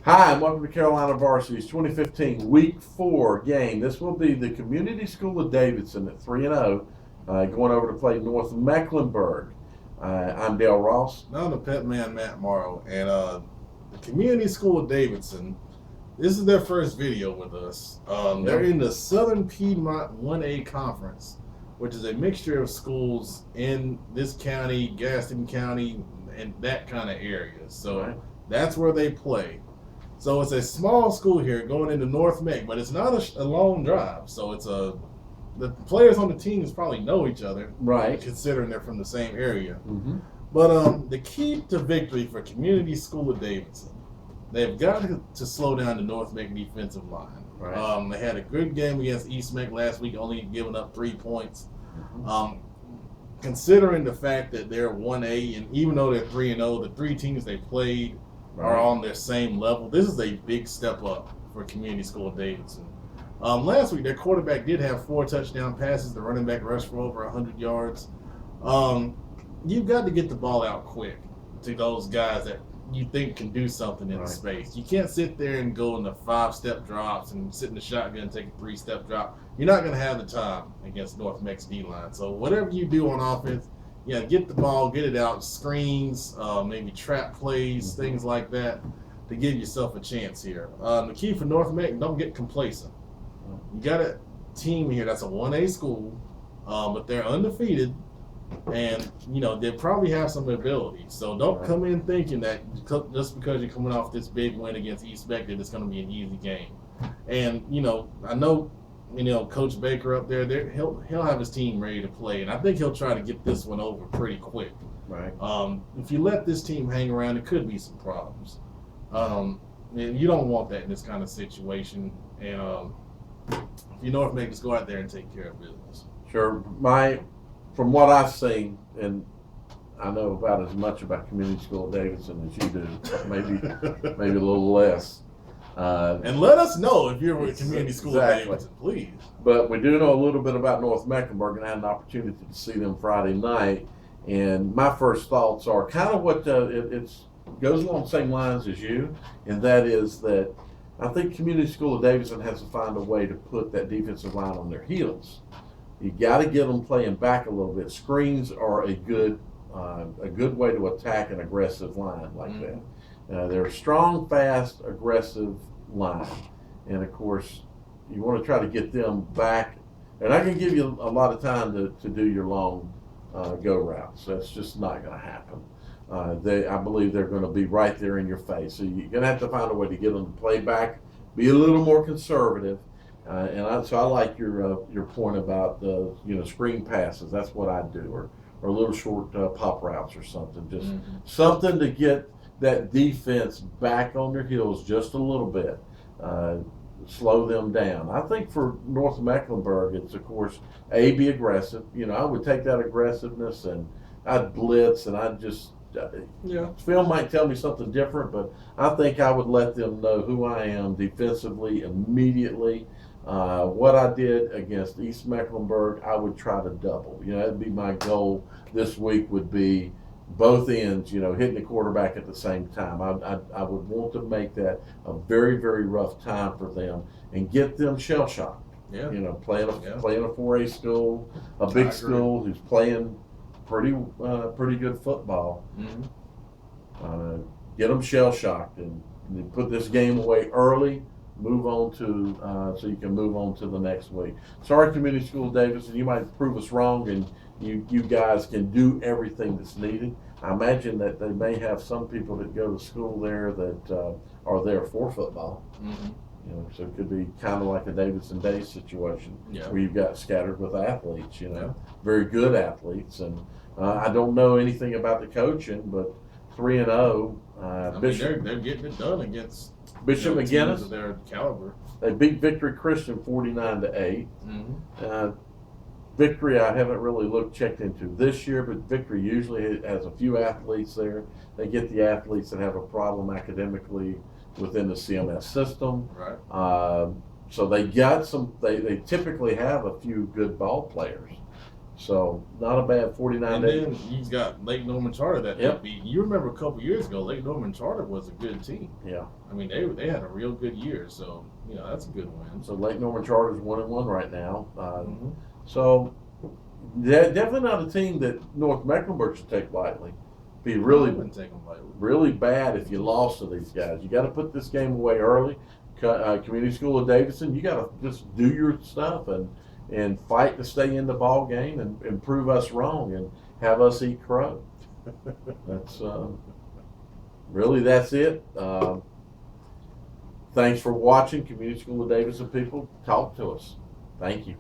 Hi, and welcome to Carolina Varsity's 2015 Week 4 game. This will be the Community School of Davidson at 3-0, going over to play North Mecklenburg. I'm Dale Ross. I'm the pet man, Matt Morrow, and the Community School of Davidson, this is their first video with us. They're in the Southern Piedmont 1A Conference, which is a mixture of schools in this county, Gaston County, and that kind of area. So that's where they play. So it's a small school here going into North Meck, but it's not a long drive. So the players on the teams probably know each other, right? Considering they're from the same area. Mm-hmm. But the key to victory for Community School of Davidson, they've got to slow down the North Meck defensive line. Right. They had a good game against East Meck last week, only giving up 3 points. Mm-hmm. Considering the fact that they're 1A, and even though they're 3-0, the 3 teams they played are on their same level. This is a big step up for Community School of Davidson. Last week, their quarterback did have 4 touchdown passes. The running back rushed for over 100 yards. You've got to get the ball out quick to those guys that you think can do something in the space. You can't sit there and go in the 5-step drops and sit in the shotgun and take a 3-step drop. You're not going to have the time against North Meck's D-line. So whatever you do on offense, get the ball, get it out, screens, maybe trap plays, things like that, to give yourself a chance here. The key for North Meck, don't get complacent. You got a team here that's a 1A school, but they're undefeated, and they probably have some ability. So don't come in thinking that just because you're coming off this big win against East Meck that it's going to be an easy game. And I know Coach Baker up there, he'll have his team ready to play, and I think he'll try to get this one over pretty quick. Right. If you let this team hang around, it could be some problems. And you don't want that in this kind of situation. And if you North Meck, just go out there and take care of business. Sure. From what I've seen, and I know about as much about Community School of Davidson as you do, maybe a little less. And let us know if you're with Community School of Davidson, please. But we do know a little bit about North Mecklenburg, and I had an opportunity to see them Friday night. And my first thoughts are kind of what it goes along the same lines as you, and that is that I think Community School of Davidson has to find a way to put that defensive line on their heels. You got to get them playing back a little bit. Screens are a good way to attack an aggressive line like that. They're a strong, fast, aggressive line. And, of course, you want to try to get them back. And I can give you a lot of time to do your long go routes. That's just not going to happen. I believe they're going to be right there in your face. So you're going to have to find a way to get them to play back, be a little more conservative. So I like your point about the screen passes. That's what I do, or a little short pop routes or something. Just something to get that defense back on their heels just a little bit, slow them down. I think for North Mecklenburg, it's of course be aggressive. I would take that aggressiveness and I'd blitz, and I'd just film might tell me something different, but I think I would let them know who I am defensively immediately. What I did against East Mecklenburg, I would try to double. That'd be my goal this week, would be both ends, hitting the quarterback at the same time. I would want to make that a very, very rough time for them and get them shell-shocked. Yeah. Playing a 4A school, a big school who's playing pretty good football. Get them shell-shocked and put this game away early. Move on to so you can move on to the next week. Sorry, Community School of Davidson, you might prove us wrong, and you guys can do everything that's needed. I imagine that they may have some people that go to school there that are there for football. So it could be kind of like a Davidson Days situation where you've got scattered with athletes. Very good athletes, and I don't know anything about the coaching, but 3-0. They're getting it done against Bishop McGinnis of their caliber. They beat Victory Christian 49-8. Victory, I haven't really checked into this year, but Victory usually has a few athletes there. They get the athletes that have a problem academically within the CMS system. Right. So they got some. They typically have a few good ball players. So not a bad 49 And days. then he's got Lake Norman Charter that Yep. they beat. You remember a couple years ago, Lake Norman Charter was a good team. Yeah. I mean, they had a real good year, so that's a good win. So Lake Norman Charter's 1-1 right now. Mhm. So they're definitely not a team that North Mecklenburg should take lightly. Be I really, wouldn't take them lightly. really bad if you lost to these guys. You got to put this game away early. Community School of Davidson, you got to just do your stuff and fight to stay in the ball game and prove us wrong and have us eat crow. That's really that's it. Thanks for watching. Community School of Davidson people, talk to us. Thank you.